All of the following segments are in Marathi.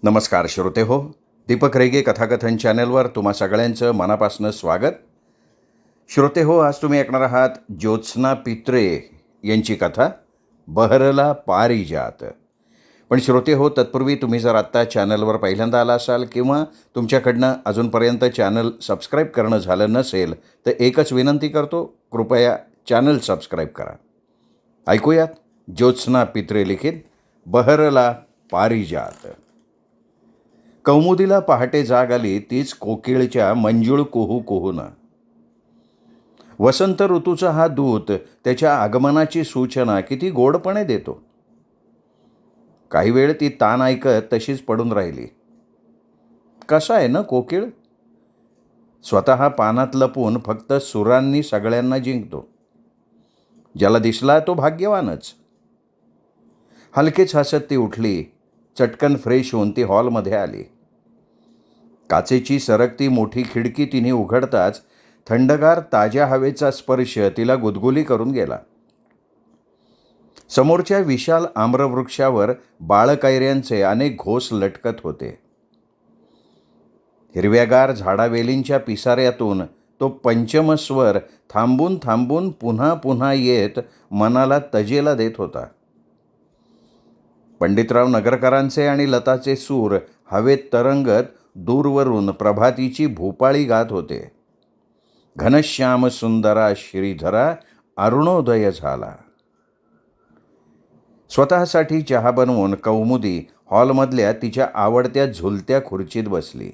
नमस्कार श्रोते हो, दीपक रेगे कथाकथन चॅनलवर तुम्हा सगळ्यांचं मनापासून स्वागत. श्रोते हो, आज तुम्ही ऐकणार आहात ज्योत्स्ना पित्रे यांची कथा बहरला पारिजात. पण श्रोते हो, तत्पूर्वी तुम्ही जर आत्ता चॅनलवर पहिल्यांदा आला असाल किंवा तुमच्याकडनं अजूनपर्यंत चॅनल सबस्क्राईब करणं झालं नसेल तर एकच विनंती करतो, कृपया चॅनल सबस्क्राईब करा. ऐकूयात ज्योत्स्ना पित्रे लिखित बहरला पारिजात. कौमुदीला पहाटे जाग आली तीच कोकिळच्या मंजूळ कुहू कुहूनं. वसंत ऋतूचा हा दूत त्याच्या आगमनाची सूचना किती गोडपणे देतो. काही वेळ ती तान ऐकत तशीच पडून राहिली. कसा आहे ना कोकिळ, स्वतः पानात लपून फक्त सुरांनी सगळ्यांना जिंकतो. ज्याला दिसला तो भाग्यवानच. हलकेच हसत ती उठली. चटकन फ्रेश होऊन ती हॉलमध्ये आली. काचेची सरकती मोठी खिडकी तिने उघडताच थंडगार ताज्या हवेचा स्पर्श तिला गुदगुली करून गेला. समोरच्या विशाल आम्रवृक्षावर बाळकैऱ्यांचे अनेक घोस लटकत होते. हिरव्यागार झाडावेलींच्या पिसाऱ्यातून तो पंचमस्वर थांबून थांबून पुन्हा पुन्हा येत मनाला तजेला देत होता. पंडितराव नगरकरांचे आणि लताचे सूर हवेत तरंगत दूरवरून प्रभातीची भूपाळी गात होते. घनश्याम सुंदरा श्रीधरा अरुणोदय झाला. स्वतःसाठी चहा बनवून कौमुदी हॉलमधल्या तिच्या आवडत्या झुलत्या खुर्चीत बसली.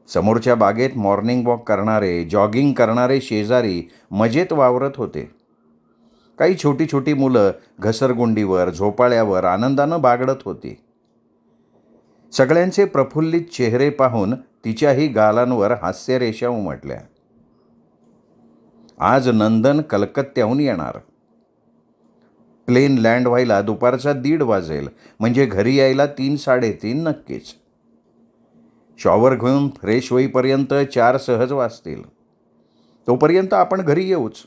समोरच्या बागेत मॉर्निंग वॉक करणारे, जॉगिंग करणारे शेजारी मजेत वावरत होते. काही छोटी छोटी मुलं घसरगुंडीवर, झोपाळ्यावर आनंदानं बागडत होती. सगळ्यांचे प्रफुल्लित चेहरे पाहून तिच्याही गालांवर हास्यरेषा उमटल्या. आज नंदन कलकत्त्याहून येणार. प्लेन लँड व्हायला दुपारचा 1:30 वाजेल, म्हणजे घरी यायला 3-3:30 नक्कीच. शॉवर घेऊन फ्रेश होईपर्यंत 4 सहज वाजतील. तोपर्यंत आपण घरी येऊच.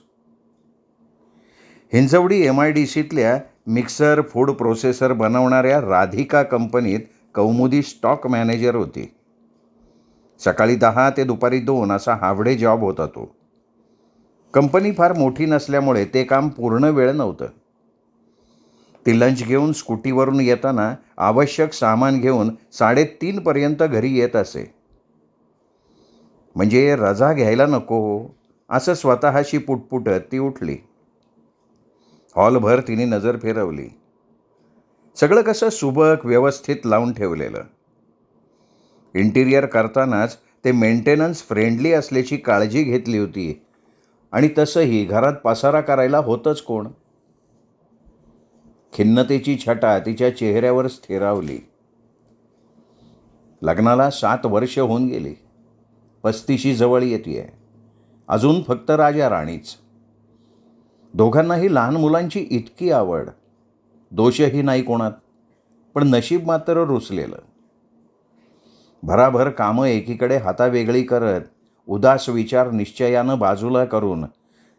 हिंजवडी MIDCतल्या मिक्सर फूड प्रोसेसर बनवणाऱ्या राधिका कंपनीत कौमुदी स्टॉक मॅनेजर होती. सकाळी 10 ते दुपारी 2 असा हावडे जॉब होता तो. कंपनी फार मोठी नसल्यामुळे ते काम पूर्ण वेळ नव्हतं. ती लंच घेऊन स्कूटीवरून येताना आवश्यक सामान घेऊन 3:30पर्यंत घरी येत असे. म्हणजे रजा घ्यायला नको असं स्वतःशी पुटपुटत ती उठली. हॉलभर तिने नजर फिरवली. सगळं कसं सुबक व्यवस्थित लावून ठेवलेलं. इंटिरियर करतानाच ते मेंटेनन्स फ्रेंडली असल्याची काळजी घेतली होती. आणि तसंही घरात पसारा करायला होतंच कोण. खिन्नतेची छटा तिच्या चेहऱ्यावर स्थिरावली. लग्नाला 7 वर्ष होऊन गेली. 35 जवळ येते. अजून फक्त राजा राणीच. दोघांनाही लहान मुलांची इतकी आवड. दोषही नाही कोणात, पण नशीब मात्र रुसलेलं. भराभर कामं एकीकडे हातावेगळी करत, उदास विचार निश्चयानं बाजूला करून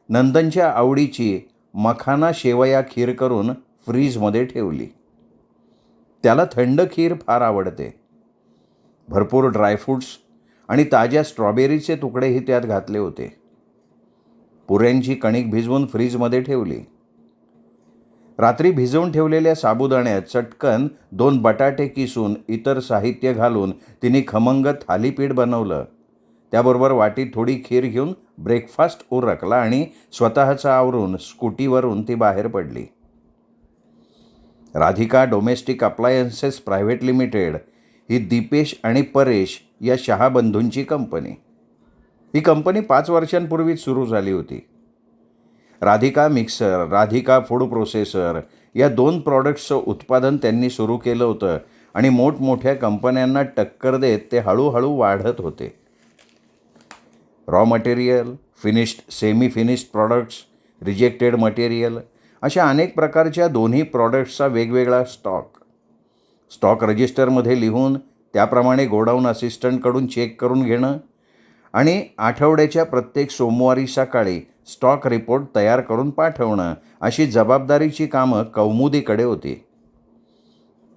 नंदनच्या आवडीची मखाना शेवया खीर करून फ्रीजमध्ये ठेवली. त्याला थंड खीर फार आवडते. भरपूर ड्रायफ्रूट्स आणि ताज्या स्ट्रॉबेरीचे तुकडेही त्यात घातले होते. पुऱ्यांची कणिक भिजवून फ्रीजमध्ये ठेवली. रात्री भिजवून ठेवलेल्या साबुदाण्यात चटकन 2 बटाटे किसून इतर साहित्य घालून तिने खमंग थालीपीठ बनवलं. त्याबरोबर वाटीत थोडी खीर घेऊन ब्रेकफास्ट उरकला आणि स्वतःचं आवरून स्कूटीवरून ती बाहेर पडली. Radhika domestic appliances private limited ही दीपेश आणि परेश या शहा बंधूंची कंपनी. ही कंपनी 5 वर्षांपूर्वीच सुरू झाली होती. Radhika mixer, Radhika food processor या 2 प्रॉडक्ट्सचं उत्पादन त्यांनी सुरू केलं होतं आणि मोठमोठ्या कंपन्यांना टक्कर देत ते हळूहळू वाढत होते. Raw material, finished, semi finished products, rejected material अशा अनेक प्रकारच्या दोन्ही प्रॉडक्ट्सचा वेगवेगळा स्टॉक रजिस्टरमध्ये लिहून त्याप्रमाणे गोडाऊन असिस्टंटकडून चेक करून घेणं आणि आठवड्याच्या प्रत्येक सोमवारी सकाळी स्टॉक रिपोर्ट तयार करून पाठवणं अशी जबाबदारीची कामं कौमुदीकडे होती.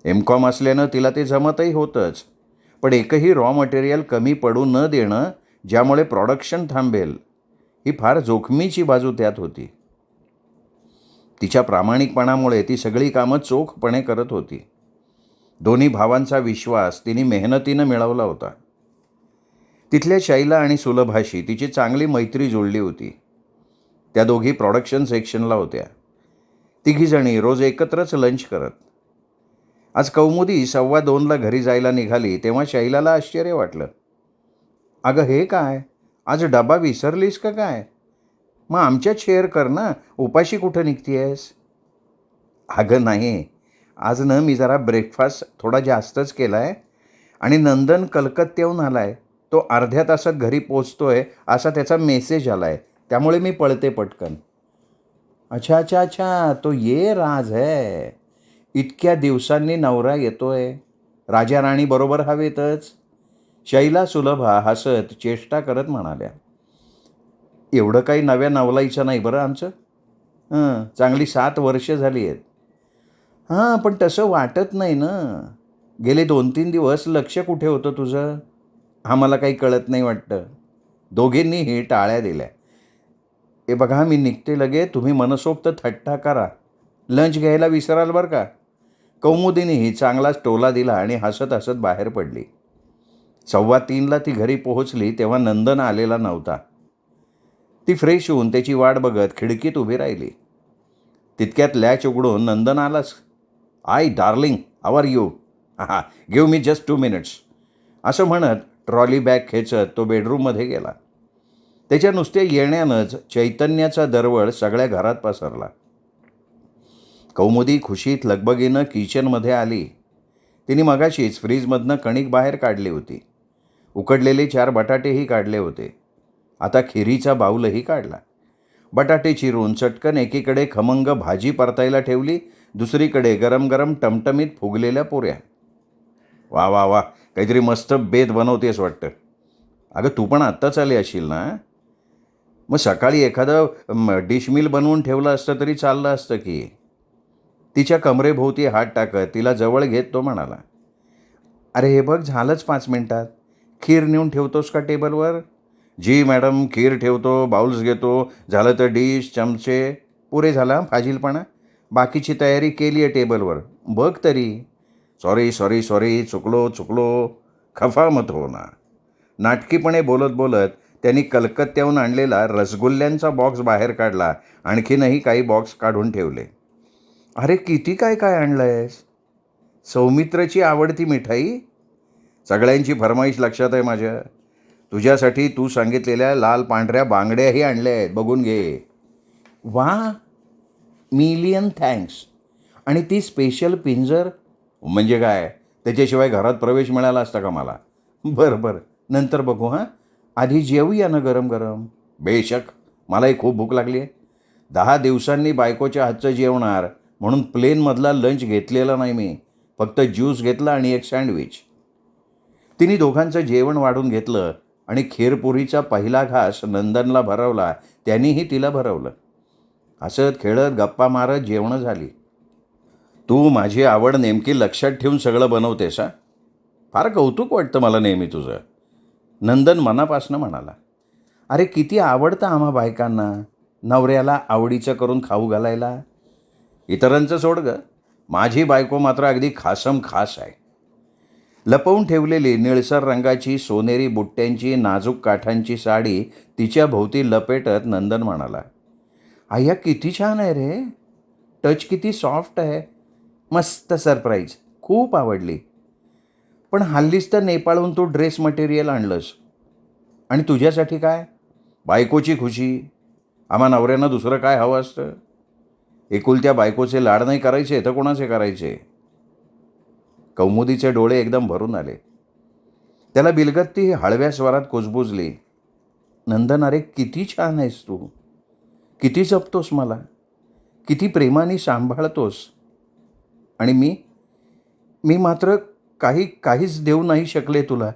M.Com असल्यानं तिला ते जमतही होतंच, पण एकही रॉ मटेरियल कमी पडू न देणं, ज्यामुळे प्रोडक्शन थांबेल, ही फार जोखमीची बाजू त्यात होती. तिच्या प्रामाणिकपणामुळे ती सगळी कामं चोखपणे करत होती. दोन्ही भावांचा विश्वास तिने मेहनतीनं मिळवला होता. तिथल्या शैला आणि सुलभाशी तिची चांगली मैत्री जुळली होती. त्या दोघी प्रोडक्शन सेक्शनला होत्या. तिघीजणी रोज एकत्रच लंच करत. आज कौमुदी 1:15ला घरी जायला निघाली तेव्हा शैलाला आश्चर्य वाटलं. अगं हे काय, आज डबा विसरलीस का काय? मग आमच्यात शेअर कर ना, उपाशी कुठं निघतीयस? अगं नाही, आज मी जरा ब्रेकफास्ट थोडा जास्तच केला आहे आणि नंदन कलकत्त्याहून आला आहे. तो अर्ध्या तासात घरी पोचतोय असा त्याचा मेसेज आला आहे, त्यामुळे मी पळते पटकन. अच्छा अच्छा अच्छा, तो ये राज है. इतक्या दिवसांनी नवरा येतोय. राजा राणी बरोबर हवेतच. शैला सुलभा हसत चेष्टा करत म्हणाल्या. एवढं काही नव्या नवलाईचं नाही बरं आमचं. चांगली 7 वर्ष झाली आहेत. हां, पण तसं वाटत नाही ना. गेले 2-3 दिवस लक्ष कुठे होतं तुझं? आम्हाला काही कळत नाही वाटतं. दोघींनीही टाळ्या दिल्या. हे बघा, मी निघते लगे. तुम्ही मनसोक्त थट्टा करा. लंच घ्यायला विसराल बरं का. कौमुदीनीही चांगलाच टोला दिला आणि हसत हसत बाहेर पडली. 2:15ला ती घरी पोहोचली तेव्हा नंदन आलेला नव्हता. ती फ्रेश होऊन त्याची वाट बघत खिडकीत उभी राहिली. तितक्यात लॅच उघडून नंदन आलाच. I darling, how are you? हां, गिव्ह मी जस्ट 2 मिनिट्स, असं म्हणत ट्रॉली बॅग खेचत तो बेडरूममध्ये गेला. त्याच्या नुसत्या येण्यानंच चैतन्याचा दरवळ सगळ्या घरात पसरला. कौमुदी खुशीत लगबगीनं किचनमध्ये आली. तिने मगाशीच फ्रीजमधनं कणिक बाहेर काढली होती. उकडलेले 4 बटाटेही काढले होते. आता खिरीचा बाऊलही काढला. बटाटे चिरून चटकन एकीकडे खमंग भाजी परतायला ठेवली, दुसरीकडे गरम गरम टमटमीत फुगलेल्या पुऱ्या. वा वा वा, काहीतरी मस्त बेत बनवतेस वाटतं. अगं तू पण आत्ताच आली असशील ना? मग सकाळी एखादं डिश मिल बनवून ठेवलं असतं तरी चाललं असतं की. तिच्या कमरेभोवती हात टाकत तिला जवळ घेत तो म्हणाला. अरे हे बघ, झालंच 5 मिनिटात. खीर नेऊन ठेवतोस का टेबलवर? जी मॅडम, खीर ठेवतो, बाउल्स घेतो, झालं तर डिश, चमचे. पुरे झाला फाजीलपणा. बाकीची तयारी केली आहे टेबलवर. बघ तरी. सॉरी सॉरी सॉरी, चुकलो. खफा मत हो ना. नाटकीपणे बोलत बोलत त्यांनी कलकत्त्याहून आणलेला रसगुल्ल्यांचा बॉक्स बाहेर काढला. आणखीनही काही बॉक्स काढून ठेवले. अरे किती काय काय आणलंयस? सौमित्रची आवडती मिठाई? सगळ्यांची फरमाईश लक्षात आहे माझ्या. तुझ्यासाठी तू सांगितलेल्या लाल पांढऱ्या बांगड्याही आणल्या आहेत, बघून घे. वा, मिलियन थँक्स. आणि ती स्पेशल पिंजर म्हणजे काय? त्याच्याशिवाय घरात प्रवेश मिळाला असता का मला? बरं, नंतर बघू. हां, आधी जेवूया ना गरम गरम. बेशक, मलाही खूप भूक लागली आहे. 10 दिवसांनी बायकोच्या हातचं जेवणार म्हणून प्लेनमधला लंच घेतलेला नाही मी. फक्त ज्यूस घेतला आणि एक सँडविच. तिने दोघांचं जेवण वाढून घेतलं आणि खीरपुरीचा पहिला घास नंदनला भरवला. त्यांनीही तिला भरवलं. हसत खेळत गप्पा मारत जेवणं झाली. तू माझी आवड नेमकी लक्षात ठेवून सगळं बनवतेस हा? फार कौतुक वाटतं मला नेहमी तुझं. नंदन मनापासनं म्हणाला. अरे किती आवडतं आम्हा बायकांना नवऱ्याला आवडीचं करून खाऊ घालायला. इतरांचं सोड गं, माझी बायको मात्र अगदी खासम खास आहे. लपवून ठेवलेली निळसर रंगाची सोनेरी बुट्ट्यांची नाजूक काठांची साडी तिच्या भोवती लपेटत नंदन म्हणाला. आय्या किती छान आहे रे. टच किती सॉफ्ट आहे. मस्त सरप्राईज. खूप आवडली. पण हल्लीच तर नेपाळहून तू ड्रेस मटेरियल आणलंस. आणि तुझ्यासाठी काय? बायकोची खुशी. आम्हा नवऱ्यांना दुसरं काय हवं असतं? एकुलत्या बायकोचे लाड नाही करायचे तर कोणाचे करायचे? कौमुदीचे डोळे एकदम भरून आले. त्याला बिलगत्ती हळव्या स्वरात कुजबुजली. नंदन, अरे किती छान आहेस तू. किती जपतोस मला. किती प्रेमाने सांभाळतोस. आणि मी मात्र काहीच देऊ नाही शकले तुला.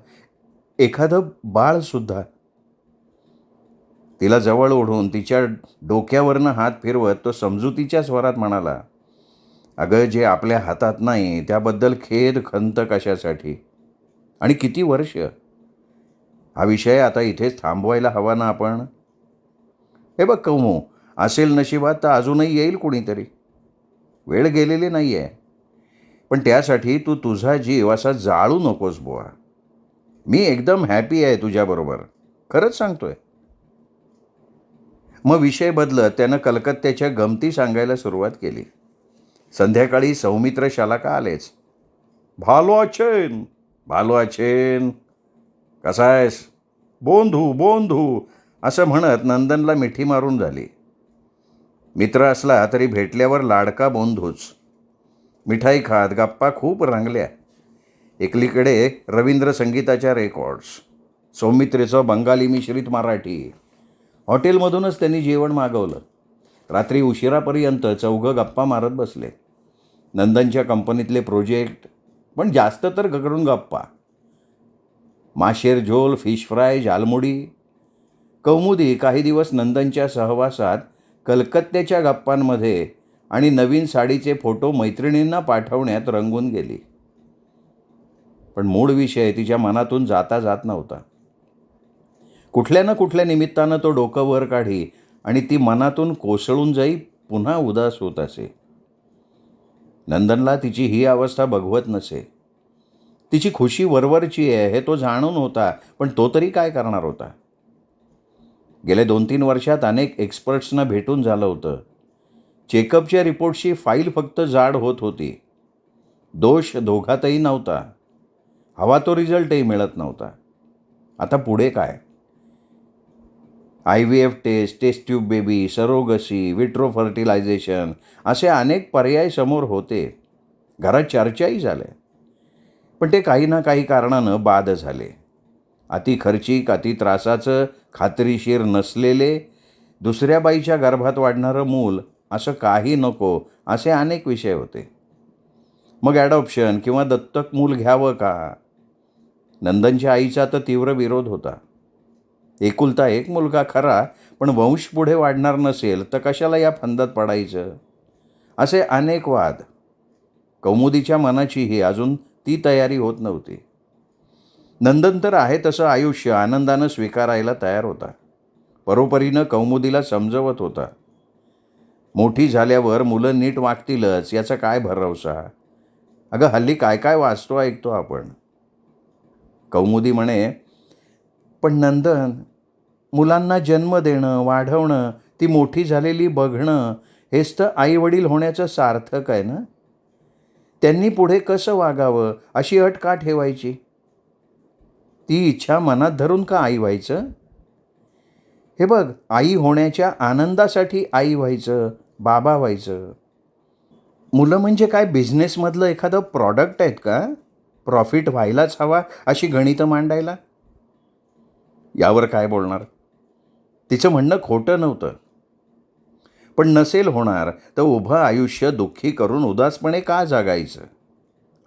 एखादं बाळसुद्धा. तिला जवळ ओढून तिच्या डोक्यावरनं हात फिरवत तो समजुतीच्या स्वरात म्हणाला. अगं, जे आपल्या हातात नाही त्याबद्दल खेद खंत कशासाठी? आणि किती वर्ष? हा विषय आता इथेच थांबवायला हवा ना आपण? हे बघ कौमू, असेल नशिबात तर अजूनही येईल कुणीतरी. वेळ गेलेली नाही आहे. पण त्यासाठी तू तुझा जीव असा जाळू नकोस बुवा. मी एकदम हॅपी आहे तुझ्याबरोबर. खरंच सांगतोय. मग विषय बदलत त्यानं कलकत्त्याच्या गमती सांगायला सुरुवात केली. संध्याकाळी सौमित्र शालाका आलेच. भालो अचेन, भालो अचेन, कसा आहेस? बोंधू बोंधू असं म्हणत नंदनला मिठी मारून झाली. मित्र असला तरी भेटल्यावर लाडका बोंधूच. मिठाई खात गप्पा खूप रंगल्या. एकीकडे रवींद्र संगीताच्या रेकॉर्ड्स, सौमित्रेचं बंगाली मिश्रित मराठी. हॉटेलमधूनच त्यांनी जेवण मागवलं. रात्री उशिरापर्यंत चौघं गप्पा मारत बसले. नंदनच्या कंपनीतले प्रोजेक्ट, पण जास्त तर करून गप्पा. माशेर झोल, फिश फ्राय, झालमुडी. कौमुदी काही दिवस नंदनच्या सहवासात कलकत्त्याच्या गप्पांमध्ये आणि नवीन साडीचे फोटो मैत्रिणींना पाठवण्यात रंगून गेली. पण मूळ विषय तिच्या मनातून जाता जात नव्हता. कुठल्या ना कुठल्या निमित्तानं तो डोकं वर काढी आणि ती मनातून कोसळून जाई, पुन्हा उदास होत असे. नंदनला तिची ही अवस्था बघवत नसे. तिची खुशी वरवरची आहे हे तो जाणून होता, पण तो तरी काय करणार होता? गेल्या 2-3 वर्षात अनेक एक्सपर्ट्सना भेटून झालं होतं. चेकअपच्या रिपोर्टची फाईल फक्त जाड होत होती. दोष दोघातही नव्हता. हवा तो रिझल्टही मिळत नव्हता. आता पुढे काय? IVF test, test tube baby, surrogacy, vitro fertilisation असे अनेक पर्याय समोर होते. घरात चर्चाही झाल्या. पण ते काही ना काही कारणानं बाद झाले. अति खर्चिक, अति त्रासाचं, खात्रीशीर नसलेले, दुसऱ्या बाईच्या गर्भात वाढणारं मूल, असं काही नको असे अनेक विषय होते. मग ॲडॉप्शन किंवा दत्तक मूल घ्यावं का? नंदनच्या आईचा तर तीव्र विरोध होता. एकुलता एक मुलगा खरा, पण वंश पुढे वाढणार नसेल तर कशाला या फंदात पडायचं? असे अनेक वाद. कौमुदीच्या मनाचीही अजून ती तयारी होत नव्हती. नंदन तर आहे तसं आयुष्य आनंदानं स्वीकारायला तयार होता. परोपरीनं कौमुदीला समजवत होता. मोठी झाल्यावर मुलं नीट वागतीलच याचा काय भरवसा? अगं, हल्ली काय काय वाचतो ऐकतो आपण. कौमुदी म्हणे, पण नंदन, मुलांना जन्म देणं, वाढवणं, ती मोठी झालेली बघणं, हेच तर आईवडील होण्याचं सार्थक आहे ना. त्यांनी पुढे कसं वागावं अशी अट का ठेवायची? ती इच्छा मनात धरून का आई व्हायचं? हे बघ, आई होण्याच्या आनंदासाठी आई व्हायचं, बाबा व्हायचं. मुलं म्हणजे काय बिझनेसमधलं एखादं प्रॉडक्ट आहेत का? प्रॉफिट व्हायलाच हवा अशी गणितं मांडायला? यावर काय बोलणार? तिचं म्हणणं खोटं नव्हतं. पण नसेल होणार तर उभं आयुष्य दुःखी करून उदासपणे का जगायचं?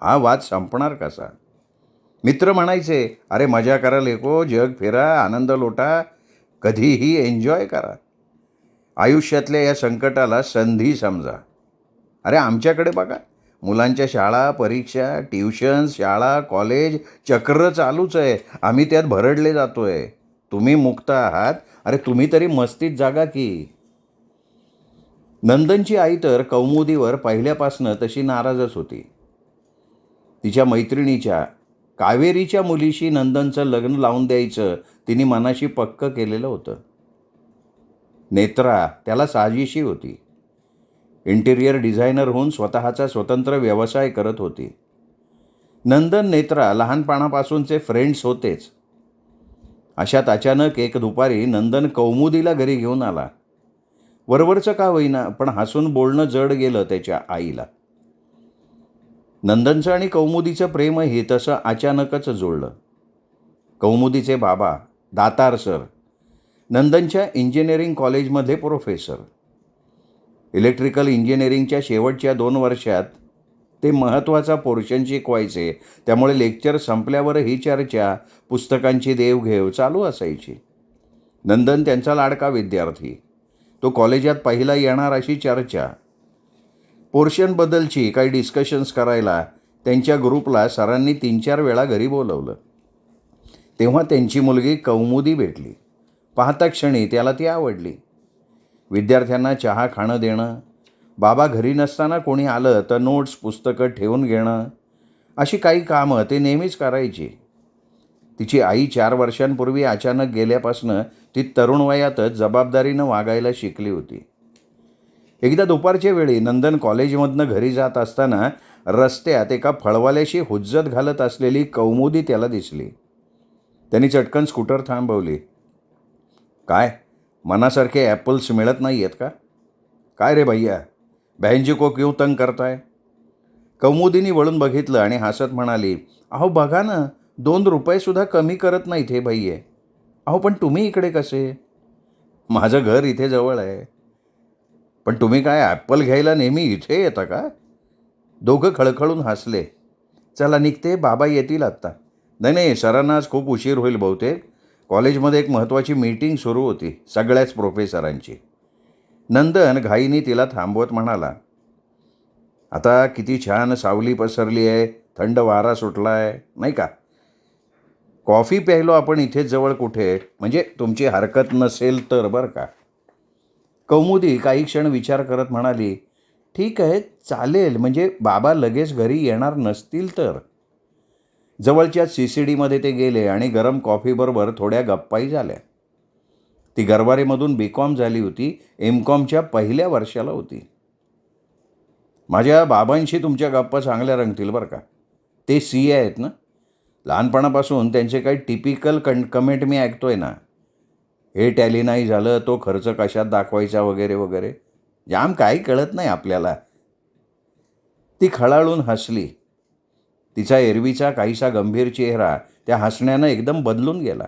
हा वाद संपणार कसा? मित्र म्हणायचे, अरे मजा करा लेको, जग फिरा, आनंद लोटा, कधीही एन्जॉय करा. आयुष्यातल्या या संकटाला संधी समजा. अरे आमच्याकडे बघा, मुलांच्या शाळा, परीक्षा, ट्युशन्स, शाळा, कॉलेज, चक्र चालूच आहे. आम्ही त्यात भरडले जातोय. तुम्ही मुक्त आहात. अरे तुम्ही तरी मस्तीत जागा की. नंदनची आई तर कौमुदीवर पहिल्यापासनं तशी नाराजच होती. तिच्या मैत्रिणीच्या कावेरीच्या मुलीशी नंदनचं लग्न लावून द्यायचं तिने मनाशी पक्क केलेलं होतं. नेत्रा त्याला साजिशी होती. इंटिरियर डिझायनर होऊन स्वतःचा स्वतंत्र व्यवसाय करत होती. नंदन, नेत्रा लहानपणापासूनचे फ्रेंड्स होतेच. अशात अचानक एक दुपारी नंदन कौमुदीला घरी घेऊन आला. वरवरचं का होईना, पण हसून बोलणं जड गेलं त्याच्या आईला. नंदनचं आणि कौमुदीचं प्रेमही तसं अचानकच जुळलं. कौमुदीचे बाबा दातार सर, नंदनच्या इंजिनिअरिंग कॉलेजमध्ये प्रोफेसर. इलेक्ट्रिकल इंजिनिअरिंगच्या शेवटच्या 2 वर्षात ते महत्त्वाचा पोर्शन शिकवायचे. त्यामुळे लेक्चर संपल्यावर ही चर्चा, पुस्तकांची देवघेव चालू असायची. नंदन त्यांचा लाडका विद्यार्थी. तो कॉलेजात पहिला येणार अशी चर्चा. पोर्शनबद्दलची काही डिस्कशन्स करायला त्यांच्या ग्रुपला सरांनी 3-4 वेळा घरी बोलवलं. तेव्हा त्यांची मुलगी कौमुदी भेटली. पाहता क्षणी त्याला ती आवडली. विद्यार्थ्यांना चहा खाणं देणं, बाबा घरी नसताना कोणी आलं तर नोट्स पुस्तकं ठेवून घेणं, अशी काही कामं ते नेहमीच करायची. तिची आई 4 वर्षांपूर्वी अचानक गेल्यापासनं ती तरुण वयातच जबाबदारीनं वागायला शिकली होती. एकदा दुपारच्या वेळी नंदन कॉलेजमधनं घरी जात असताना रस्त्यात एका फळवाल्याशी हुज्जत घालत असलेली कौमुदी त्याला दिसली. त्यांनी चटकन स्कूटर थांबवली. काय, मनासारखे ॲपल्स मिळत नाही आहेत का? काय रे भैया, बहन जी को क्यों तंग करताय? कौमुदीनी वळून बघितलं आणि हसत म्हणाली, अहो बघा ना, 2 रुपयेसुद्धा कमी करत नाहीत हे भैये. अहो पण तुम्ही इकडे कसे? माझं घर इथे जवळ आहे. पण तुम्ही काय ॲपल घ्यायला नेहमी इथे येता का? दोघं खळखळून हसले. चला निघते, बाबा येतील आत्ता. नाही, सरांना आज खूप उशीर होईल बहुतेक. कॉलेजमध्ये एक महत्त्वाची मीटिंग सुरू होती सगळ्याच प्रोफेसरांची. नंदन घाईने तिला थांबवत म्हणाला, आता किती छान सावली पसरली आहे, थंड वारा सुटला आहे, नाही का? कॉफी प्यायलो आपण इथेच जवळ कुठे, म्हणजे तुमची हरकत नसेल तर बरं का. कौमुदी काही क्षण विचार करत म्हणाली, ठीक आहे, चालेल, म्हणजे बाबा लगेच घरी येणार नसतील तर. जवळच्या CCDमध्ये ते गेले आणि गरम कॉफीबरोबर थोड्या गप्पाही झाल्या. ती गरवारेमधून BCom झाली होती, MComच्या पहिल्या वर्षाला होती. माझ्या बाबांशी तुमच्या गप्पा चांगल्या रंगतील बरं का. ते CA आहेत ना. लहानपणापासून त्यांचे काही टिपिकल कमेंट मी ऐकतोय ना, हे टॅली नाही झालं, तो खर्च कशात दाखवायचा वगैरे वगैरे. जाम काही कळत नाही आपल्याला. ती खळाळून हसली. तिचा एरवीचा काहीसा गंभीर चेहरा त्या हसण्यानं एकदम बदलून गेला.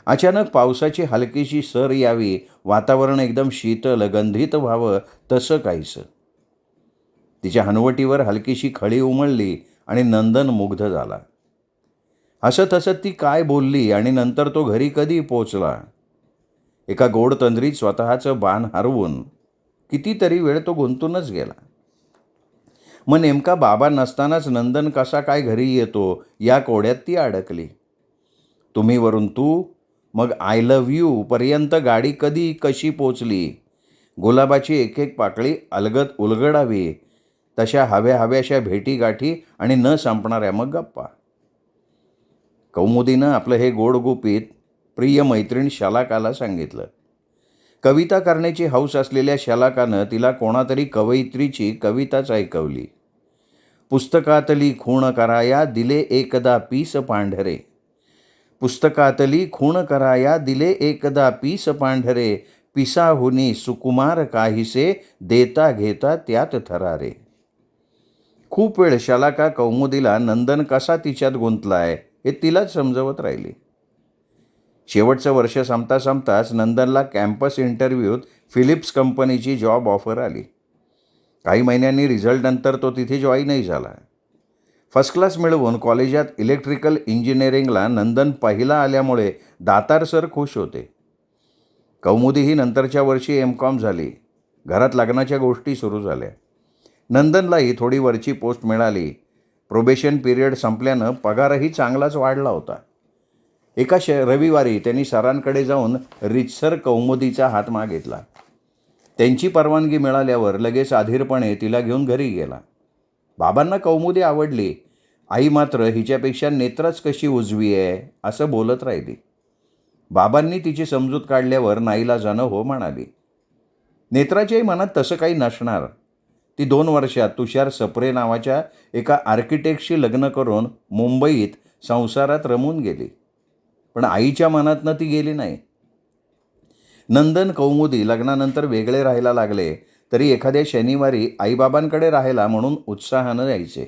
अचानक पावसाची हलकीशी सर यावी, वातावरण एकदम शीतल गंधित व्हावं, तसं काहीसं. तिच्या हनवटीवर हलकीशी खळी उमळली आणि नंदन मुग्ध झाला. हसत हसत ती काय बोलली आणि नंतर तो घरी कधी पोचला, एका गोड तंद्रीत स्वतःचं बाण हरवून कितीतरी वेळ तो गुंतूनच गेला. मग नेमका बाबा नसतानाच नंदन कसा काय घरी येतो, या कोड्यात ती अडकली. तुम्ही वरून तू, मग आय लव्ह यू पर्यंत गाडी कधी कशी पोचली, गुलाबाची एक एक पाकळी अलगद उलगडावी, तशा हव्याशा भेटीगाठी आणि न संपणाऱ्या मग गप्पा. कौमुदीनं आपलं हे गोडगुपीत प्रिय मैत्रीण शलाकाला सांगितलं. कविता करण्याची हौस असलेल्या शलाकानं तिला कोणातरी कवयित्रीची कविताच ऐकवली. पुस्तकातली खूण कराया दिले एकदा पीस पांढरे, पुस्तकातली खूण कराया दिले एकदा पीस पांढरे, पिसाहुनी सुकुमार काहीसे देता घेता त्यात थरारे. खूप वेळ शलाका कौमुदीला नंदन कसा तिच्यात गुंतलाय हे तिलाच समजवत राहिली. शेवटचं वर्ष संपता संपताच नंदनला कॅम्पस इंटरव्ह्यूत फिलिप्स कंपनीची जॉब ऑफर आली. काही महिन्यांनी रिझल्टनंतर तो तिथे जॉईनही झाला. फर्स्ट क्लास मिळवून कॉलेजात इलेक्ट्रिकल इंजिनिअरिंगला नंदन पहिला आल्यामुळे दातार सर खुश होते. कौमुदी ही नंतरच्या वर्षी MCom झाली. घरात लग्नाच्या गोष्टी सुरू झाल्या. नंदनलाही थोडी वरची पोस्ट मिळाली. प्रोबेशन पिरियड संपल्यानं पगारही चांगलाच वाढला होता. एका रविवारी त्यांनी सरांकडे जाऊन रीतसर कौमुदीचा हात मागितला. त्यांची परवानगी मिळाल्यावर लगेच अधीरपणे तिला घेऊन घरी गेला. बाबांना कौमुदी आवडली. आई मात्र हिच्यापेक्षा नेत्राच कशी उजवी आहे असं बोलत राहिली. बाबांनी तिची समजूत काढल्यावर नाईलाजानं हो म्हणाली. नेत्राच्याही मनात तसं काही नसणार. ती 2 वर्षात तुषार सप्रे नावाच्या एका आर्किटेक्टशी लग्न करून मुंबईत संसारात रमून गेली. पण आईच्या मनातनं ती गेली नाही. नंदन कौमुदी लग्नानंतर वेगळे राहायला लागले तरी एखाद्या शनिवारी आईबाबांकडे राहायला म्हणून उत्साहानं यायचे.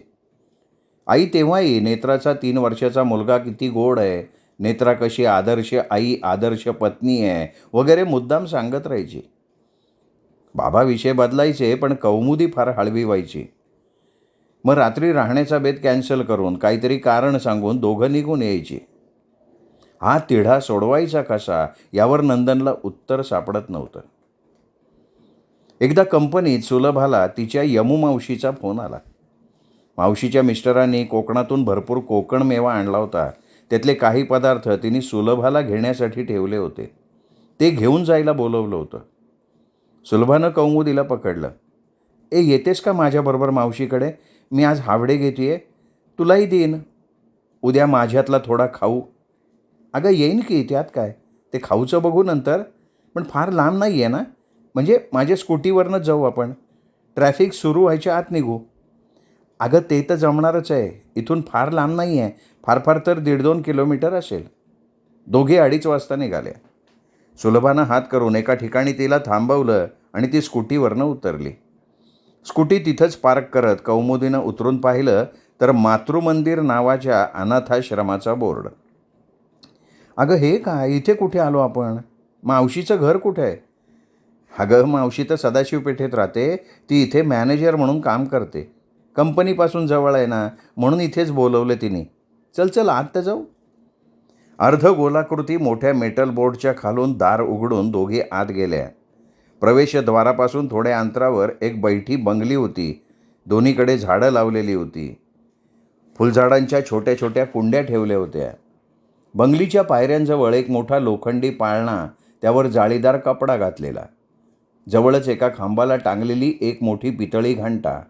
आई तेव्हाही नेत्राचा 3 वर्षाचा मुलगा किती गोड आहे, नेत्रा कशी आदर्श आई आदर्श पत्नी आहे वगैरे मुद्दाम सांगत राहायची. बाबा विषय बदलायचे पण कौमुदी फार हळवी व्हायची. मग रात्री राहण्याचा बेत कॅन्सल करून काहीतरी कारण सांगून दोघं निघून यायची. हा तिढा सोडवायचा कसा यावर नंदनला उत्तर सापडत नव्हतं. एकदा कंपनीत सुलभाला तिच्या यमू मावशीचा फोन आला. मावशीच्या मिस्टरांनी कोकणातून भरपूर कोकण मेवा आणला होता. त्यातले काही पदार्थ तिने सुलभाला घेण्यासाठी ठेवले होते. ते घेऊन जायला बोलवलं होतं. सुलभानं कौमुदीला पकडलं. येतेस का माझ्याबरोबर मावशीकडे? मी आज हावडे घेते, तुलाही देईन. उद्या माझ्यातला थोडा खाऊ. अगं येईन की, त्यात काय. ते खाऊचं बघू नंतर, पण फार लांब नाही आहे ना? म्हणजे माझ्या स्कूटीवरनंच जाऊ आपण. ट्रॅफिक सुरू व्हायच्या आत निघू. अगं ते तर जमणारच आहे. इथून फार लांब नाही आहे. फार फार तर 1.5-2 किलोमीटर असेल. दोघे 2:30 वाजता निघाल्या. सुलभानं हात करून एका ठिकाणी तिला थांबवलं आणि ती स्कूटीवरनं उतरली. स्कूटी तिथंच पार्क करत कौमुदीनं उतरून पाहिलं तर मातृमंदिर नावाच्या अनाथाश्रमाचा बोर्ड. अगं हे काय, इथे कुठे आलो आपण? मावशीचं घर कुठे आहे? अगं मावशी तर सदाशिव पेठेत राहते. ती इथे मॅनेजर म्हणून काम करते. कंपनीपासून जवळ आहे ना, म्हणून इथेच बोलवलं तिने. चल चल आत तर जाऊ. अर्ध गोलाकृती मोठ्या मेटल बोर्डच्या खालून दार उघडून दोघी आत गेल्या. प्रवेशद्वारापासून थोड्या अंतरावर एक बैठी बंगली होती. दोन्हीकडे झाडं लावलेली होती. फुलझाडांच्या छोट्या छोट्या कुंड्या ठेवल्या होत्या. बंगलीच्या पायऱ्यांजवळ एक मोठा लोखंडी पाळणा, त्यावर जाळीदार कपडा घातलेला. जवळच एका खांबाला टांगलेली एक मोठी पितळी घंटा.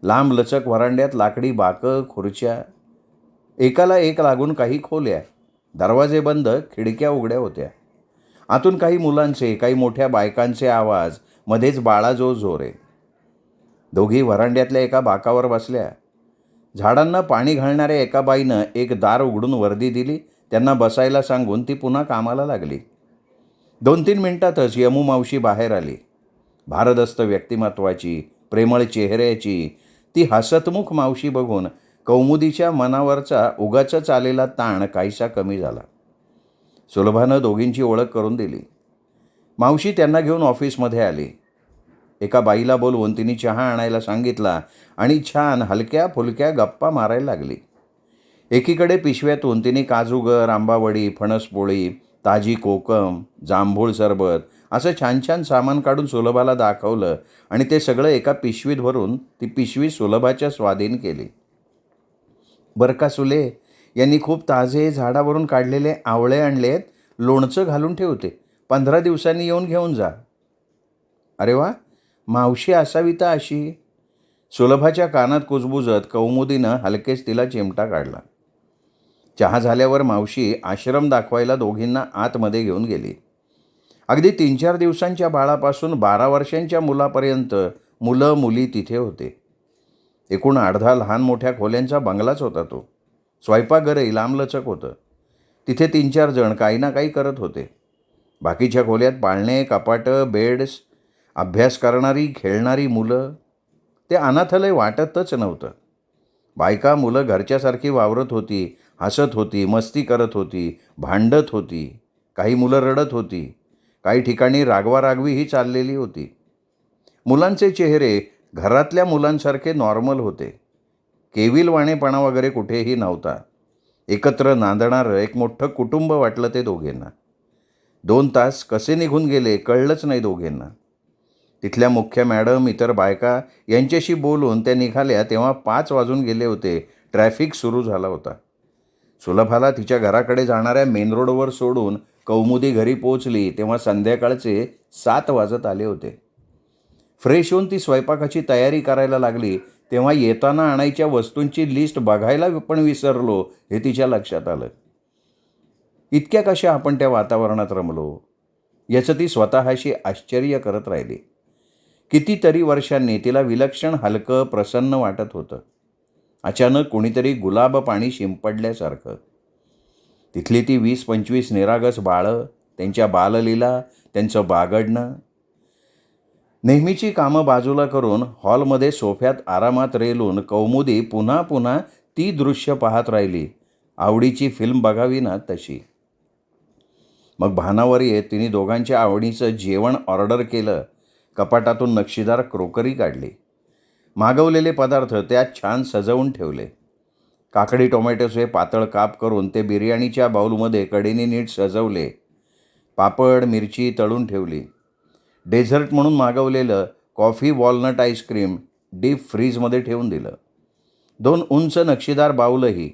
लांब लचक वरांड्यात लाकडी बाकं, खुर्च्या, एकाला एक लागून काही खोल्या. दरवाजे बंद, खिडक्या उघड्या होत्या. आतून काही मुलांचे, काही मोठ्या बायकांचे आवाज, मध्येच बाळाजो जोरे. दोघी वरांड्यातल्या एका बाकावर बसल्या. झाडांना पाणी घालणाऱ्या एका बाईनं एक दार उघडून वर्दी दिली. त्यांना बसायला सांगून ती पुन्हा कामाला लागली. 2-3 मिनिटातच यमू मावशी बाहेर आली. भारदस्त व्यक्तिमत्वाची, प्रेमळ चेहऱ्याची ती हसतमुख मावशी बघून कौमुदीच्या मनावरचा उगाचच आलेला ताण काहीसा कमी झाला. सुलभानं दोघींची ओळख करून दिली. मावशी त्यांना घेऊन ऑफिसमध्ये आली. एका बाईला बोलवून तिने चहा आणायला सांगितला आणि छान हलक्या फुलक्या गप्पा मारायला लागली. एकीकडे पिशव्यातून तिने काजूगर, आंबावडी, फणसपोळी, ताजी कोकम, जांभूळ सरबत असं छान छान सामान काढून सुलभाला दाखवलं आणि ते सगळं एका पिशवीत भरून ती पिशवी सुलभाच्या स्वाधीन केली. बरं का सुले, यांनी खूप ताजे झाडावरून काढलेले आवळे आणलेत. लोणचं घालून ठेवते. 15 दिवसांनी येऊन घेऊन जा. अरे वा, मावशी असावी तर अशी. सुलभाच्या कानात कुजबुजत कौमुदीनं हलकेच तिला चिमटा काढला. चहा झाल्यावर मावशी आश्रम दाखवायला दोघींना आतमध्ये घेऊन गेली. अगदी 3-4 दिवसांच्या बाळापासून 12 वर्षांच्या मुलापर्यंत मुलं मुली तिथे होते. एकूण 8-10 लहान मोठ्या खोल्यांचा बंगलाच होता तो. स्वयंपाकघरही लांबलचक होतं. तिथे 3-4 जण काही ना काही करत होते. बाकीच्या खोल्यात पाळणे, कपाटं, बेड्स, अभ्यास करणारी, खेळणारी मुलं. ते अनाथालय वाटतच नव्हतं. बायका मुलं घरच्यासारखी वावरत होती, हसत होती, मस्ती करत होती, भांडत होती. काही मुलं रडत होती. काही ठिकाणी रागवारागवीही चाललेली होती. मुलांचे चेहरे घरातल्या मुलांसारखे नॉर्मल होते. केविलवाणेपणा वगैरे कुठेही नव्हता. एकत्र नांदणारं एक मोठं कुटुंब वाटलं ते दोघींना. 2 तास कसे निघून गेले कळलंच नाही दोघींना. तिथल्या मुख्य मॅडम, इतर बायका यांच्याशी बोलून त्या निघाल्या तेव्हा 5 वाजून गेले होते. ट्रॅफिक सुरू झाला होता. सुलभाला तिच्या घराकडे जाणाऱ्या मेन रोडवर सोडून कौमुदी घरी पोचली तेव्हा संध्याकाळचे 7 वाजत आले होते. फ्रेश होऊन ती स्वयंपाकाची तयारी करायला लागली तेव्हा येताना आणायच्या वस्तूंची लिस्ट बघायला पण विसरलो हे तिच्या लक्षात आलं. इतक्या कशा आपण त्या वातावरणात रमलो याचं ती स्वतःशी आश्चर्य करत राहिली. कितीतरी वर्षांनी तिला विलक्षण हलकं, प्रसन्न वाटत होतं. अचानक कोणीतरी गुलाब पाणी शिंपडल्यासारखं. तिथली ती 20-25 निरागस बाळं, त्यांच्या बाललीला, त्यांचं बागडणं. नेहमीची कामं बाजूला करून हॉलमध्ये सोफ्यात आरामात रेलून कौमुदी पुन्हा पुन्हा ती दृश्य पाहत राहिली. आवडीची फिल्म बघावी ना तशी. मग भानावर येत तिने दोघांच्या आवडीचं जेवण ऑर्डर केलं. कपाटातून नक्षीदार क्रोकरी काढली. मागवलेले पदार्थ त्यात छान सजवून ठेवले. काकडी टोमॅटोचे पातळ काप करून ते बिर्याणीच्या बाऊलमध्ये कडेने नीट सजवले. पापड, मिरची तळून ठेवली. डेझर्ट म्हणून मागवलेलं कॉफी वॉलनट आईस्क्रीम डीप फ्रीजमध्ये ठेवून दिलं. 2 उंच नक्षीदार बाऊलही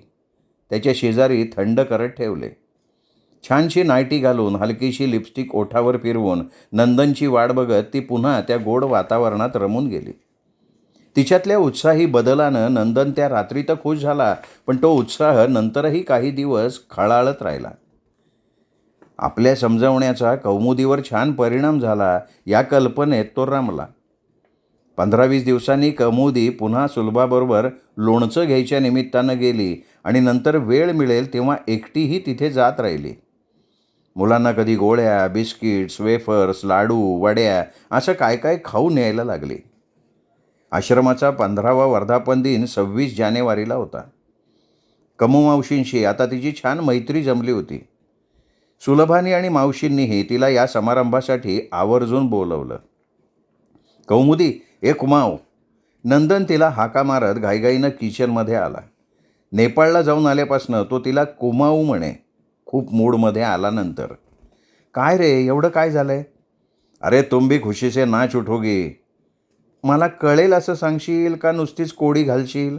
त्याच्या शेजारी थंड करत ठेवले. छानशी नायटी घालून हलकीशी लिपस्टिक ओठावर फिरवून नंदनची वाट बघत ती पुन्हा त्या गोड वातावरणात रमून गेली. तिच्यातल्या उत्साही बदलानं नंदन त्या रात्री तर खुश झाला, पण तो उत्साह नंतरही काही दिवस खळाळत राहिला. आपल्या समजवण्याचा कौमुदीवर छान परिणाम झाला या कल्पनेत तो रमला. 15-20 दिवसांनी कौमुदी पुन्हा सुलभाबरोबर लोणचं घ्यायच्या निमित्तानं गेली आणि नंतर वेळ मिळेल तेव्हा एकटीही तिथे जात राहिली. मुलांना कधी गोळ्या, बिस्किट्स, वेफर्स, लाडू, वड्या असं काय काय खाऊ न्यायला लागली. आश्रमाचा 15वा वर्धापन दिन 26 जानेवारीला होता. कमू मावशींशी आता तिची छान मैत्री जमली होती. सुलभानी आणि मावशींनीही तिला या समारंभासाठी आवर्जून बोलवलं. कौमुदी, ए कुमाव. नंदन तिला हाका मारत घाईघाईनं किचनमध्ये आला. नेपाळला जाऊन आल्यापासनं तो तिला कुमाऊ म्हणे. खूप मूडमध्ये आल्यानंतर, काय रे, एवढं काय झालंय? अरे तुम भी खुशी से नाच उठोगी. मला कळेल असं सांगशील का नुसतीच कोडी घालशील?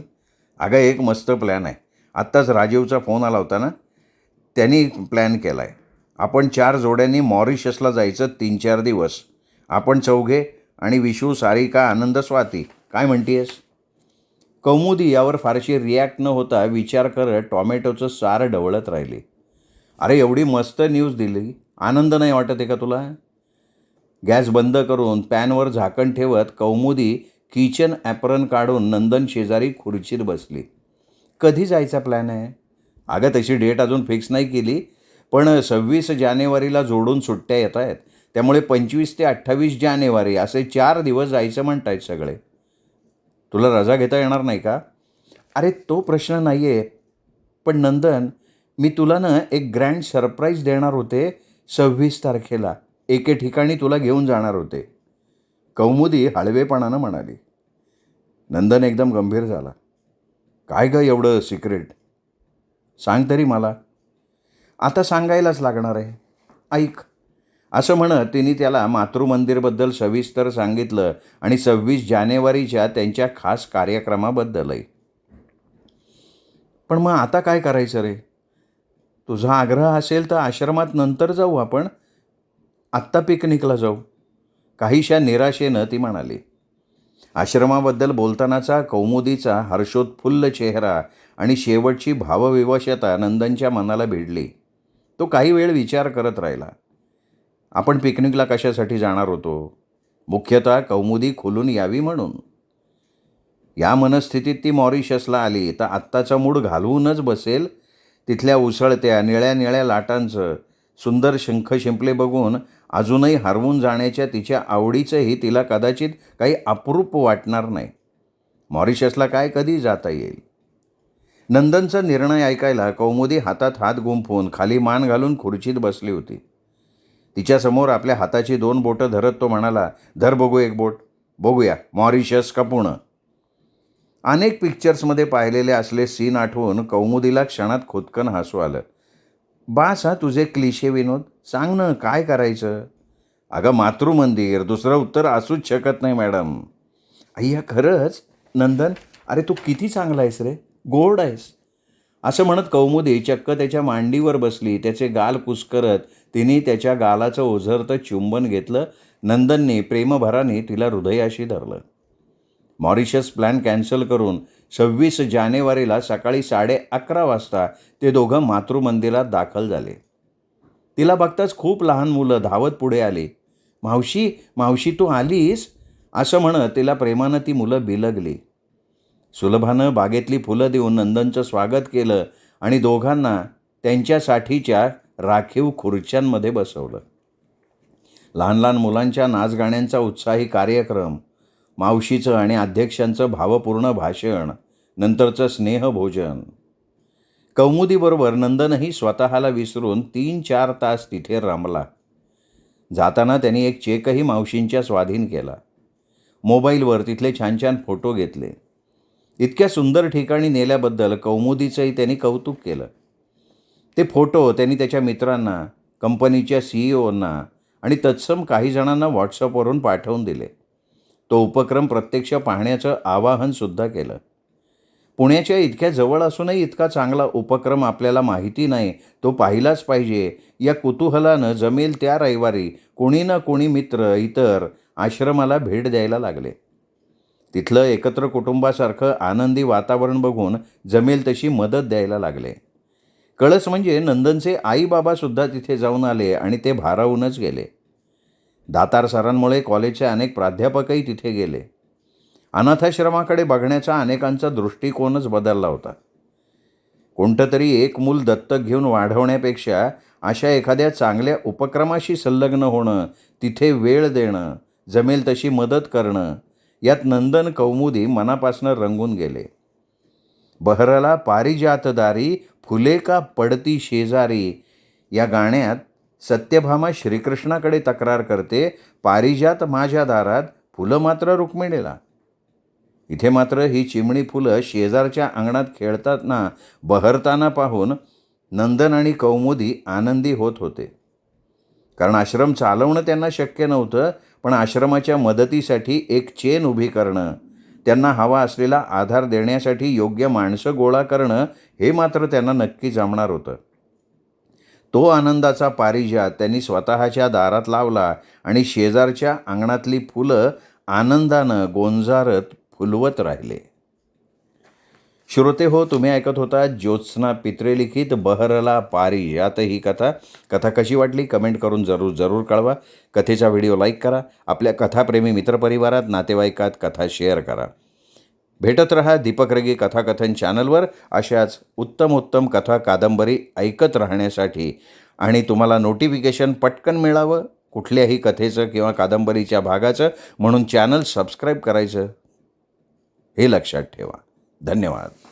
अगं एक मस्त प्लॅन आहे. आत्ताच राजीवचा फोन आला होता ना, त्यांनी प्लॅन केला आहे. आपण 4 जोड्यांनी मॉरिशसला जायचं 3-4 दिवस. आपण चौघे आणि विशू, सारिका, आनंद, स्वाती. काय म्हणतीयस? कौमुदी यावर फारशी रिॲक्ट न होता विचार करत टॉमॅटोचं सार ढवळत राहिली. अरे एवढी मस्त न्यूज दिली, आनंद नाही वाटत आहे का तुला? गॅस बंद करून पॅनवर झाकण ठेवत कौमुदी किचन ॲप्रन काढून नंदन शेजारी खुर्चीत बसली. कधी जायचा प्लॅन आहे? अगं तशी डेट अजून फिक्स नाही केली, पण 26 जानेवारीला जोडून सुट्ट्या येत आहेत. त्यामुळे 25 ते 28 जानेवारी असे 4 दिवस जायचं म्हणतायत सगळे. तुला रजा घेता येणार नाही का? अरे तो प्रश्न नाही आहे, पण नंदन, मी तुला ना एक ग्रँड सरप्राईज देणार होते 26 तारखेला. एके ठिकाणी तुला घेऊन जाणार होते. कौमुदी हळवेपणानं म्हणाली. नंदन एकदम गंभीर झाला. काय गं एवढं सिक्रेट? सांग तरी मला. आता सांगायलाच लागणार आहे. ऐक. असं म्हणत तिने त्याला मातृमंदिरबद्दल सविस्तर सांगितलं आणि 26 जानेवारीच्या त्यांच्या खास कार्यक्रमाबद्दलही. पण मग आता काय करायचं रे? तुझा आग्रह असेल तर आश्रमात नंतर जाऊ आपण. आत्ता पिकनिकला जाऊ. काहीशा निराशेनं ती म्हणाली. आश्रमाबद्दल बोलतानाचा कौमुदीचा हर्षोत्फुल्ल चेहरा आणि शेवटची भावविवशता नंदनच्या मनाला भिडली. तो काही वेळ विचार करत राहिला. आपण पिकनिकला कशासाठी जाणार होतो? मुख्यतः कौमुदी खुलून यावी म्हणून. या मनस्थितीत ती मॉरिशसला आली तर आत्ताचा मूड घालवूनच बसेल. तिथल्या उसळत्या निळ्या निळ्या लाटांचं सुंदर शंख शिंपले बघून अजूनही हरवून जाण्याच्या तिच्या आवडीचंही तिला कदाचित काही अप्रूप वाटणार नाही. मॉरिशसला काय कधी जाता येईल? नंदनचा निर्णय ऐकायला कौमुदी हातात हात गुंफून खाली मान घालून खुर्चीत बसली होती. तिच्यासमोर आपल्या हाताची 2 बोटं धरत तो म्हणाला, धर बघू एक बोट. बघूया मॉरिशस का पुणं. अनेक पिक्चर्समध्ये पाहिलेले असले सीन आठवून कौमुदीला क्षणात खुदकन हसू आलं. बास हा तुझे क्लिशे विनोद. सांग ना काय करायचं? अगं मातृमंदिर, दुसरं उत्तर असूच शकत नाही मॅडम. अय्या खरंच नंदन, अरे तू किती चांगला आहेस रे, गोड आहेस. असं म्हणत कौमुदी चक्क त्याच्या मांडीवर बसली. त्याचे गाल कुस्करत तिने त्याच्या गालाचं ओझरतं चुंबन घेतलं. नंदनने प्रेमभराने तिला हृदयाशी धरलं. मॉरिशस प्लॅन कॅन्सल करून 26 जानेवारीला सकाळी 11:30 वाजता ते दोघं मातृमंदिरात दाखल झाले. तिला बघताच खूप लहान मुलं धावत पुढे आली. मावशी, मावशी तू आलीस? असं म्हणत तिला प्रेमानं ती मुलं बिलगली. सुलभानं बागेतली फुलं देऊन नंदनचं स्वागत केलं आणि दोघांना त्यांच्यासाठीच्या राखीव खुर्च्यांमध्ये बसवलं. लहान लहान मुलांच्या नाचगाण्यांचा उत्साही कार्यक्रम, मावशीचं आणि अध्यक्षांचं भावपूर्ण भाषण, नंतरचं स्नेहभोजन. कौमुदीबरोबर नंदनही स्वतःला विसरून 3-4 तास तिथे रमला. जाताना त्यांनी एक चेकही मावशींच्या स्वाधीन केला. मोबाईलवर तिथले छान छान फोटो घेतले. इतक्या सुंदर ठिकाणी नेल्याबद्दल कौमुदीचंही त्यांनी कौतुक केलं. ते फोटो त्यांनी त्याच्या मित्रांना, कंपनीच्या CEOंना आणि तत्सम काही जणांना व्हॉट्सअपवरून पाठवून दिले. तो उपक्रम प्रत्यक्ष पाहण्याचं आवाहनसुद्धा केलं. पुण्याच्या इतक्या जवळ असूनही इतका चांगला उपक्रम आपल्याला माहिती नाही, तो पाहिलाच पाहिजे या कुतूहलानं जमेल त्या रविवारी कोणी ना कोणी मित्र इतर आश्रमाला भेट द्यायला लागले. तिथलं एकत्र कुटुंबासारखं आनंदी वातावरण बघून जमेल तशी मदत द्यायला लागले. कळस म्हणजे नंदनचे आईबाबासुद्धा तिथे जाऊन आले आणि ते भारावूनच गेले. दातार सरांमुळे कॉलेजचे अनेक प्राध्यापकही तिथे गेले. अनाथाश्रमाकडे बघण्याचा अनेकांचा दृष्टिकोनच बदलला होता. कोणतं तरी एक मूल दत्तक घेऊन वाढवण्यापेक्षा अशा एखाद्या चांगल्या उपक्रमाशी संलग्न होणं, तिथे वेळ देणं, जमेल तशी मदत करणं, यात नंदन कौमुदी मनापासनं रंगून गेले. बहरला पारिजातदारी, फुले का पडती शेजारी या गाण्यात सत्यभामा श्रीकृष्णाकडे तक्रार करते, पारिजात माझ्या दारात, फुलं मात्र रुक्मिणीला. इथे मात्र ही चिमणी फुलं शेजारच्या अंगणात खेळताना बहरताना पाहून नंदन आणि कौमुदी आनंदी होत होते. कारण आश्रम चालवणं त्यांना शक्य नव्हतं, पण आश्रमाच्या मदतीसाठी एक चेन उभी करणं, त्यांना हवा असलेला आधार देण्यासाठी योग्य माणसं गोळा करणं हे मात्र त्यांना नक्की जमणार होतं. तो आनंदाचा पारिजात त्यांनी स्वतःच्या दारात लावला आणि शेजारच्या अंगणातली फुलं आनंदानं गोंजारत फुलवत राहिले. श्रोते हो, तुम्ही ऐकत होता ज्योत्स्ना पित्रे लिखित बहरला पारिजात ही कथा कशी वाटली कमेंट करून जरूर कळवा. कथेचा व्हिडिओ लाईक करा. आपल्या कथाप्रेमी मित्रपरिवारात, नातेवाईकात कथा शेअर करा. भेटत रहा दीपक रगे कथाकथन चॅनलवर अशाच उत्तम कथा कादंबरी ऐकत राहण्यासाठी. आणि तुम्हाला नोटिफिकेशन पटकन मिळावं कुठल्याही कथेचं किंवा कादंबरीच्या भागाचं, म्हणून चॅनल सबस्क्राईब करायचं हे लक्षात ठेवा. धन्यवाद.